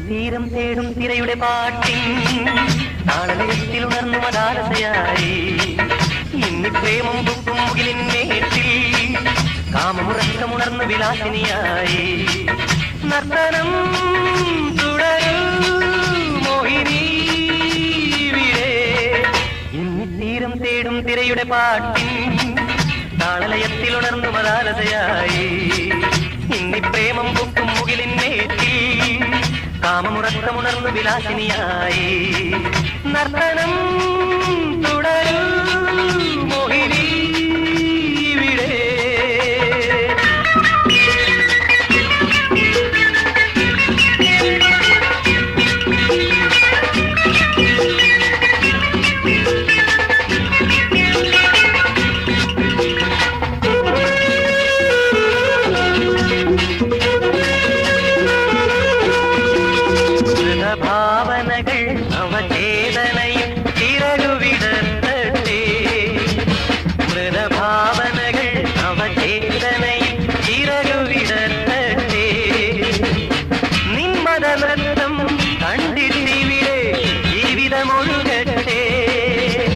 തീരം തേടും തിരയുടെ പാട്ടിൻ താളലയത്തിൽ ഉണർന്നു മതാലതയായി ഇന്നി പ്രേമം പൊക്കും മുകിലിന്മേറ്റിൽ കാമമുറക്കമുണർന്നു വിലാസിനിയായി നർത്തനം തുടരും മോഹിനി ഇന്നി തീരം തേടും തിരയുടെ പാട്ടിൻ താളലയത്തിൽ ഉണർന്നു മതാലതയായി ഇന്നി പ്രേമം പൊക്കും മുകിലിന്മേറ്റിൽ കാമമുറക്കമുണർന്നു വിലാസിനിയായി നർത്തനം തുടരും മോഹിനി ഭാവനകൾ അവചേതനയും ചിറകുവിടർത്തട്ടെ മൃതഭാവനകൾ അവചേതനയും ചിറകുവിടർത്തട്ടെ നിന്മത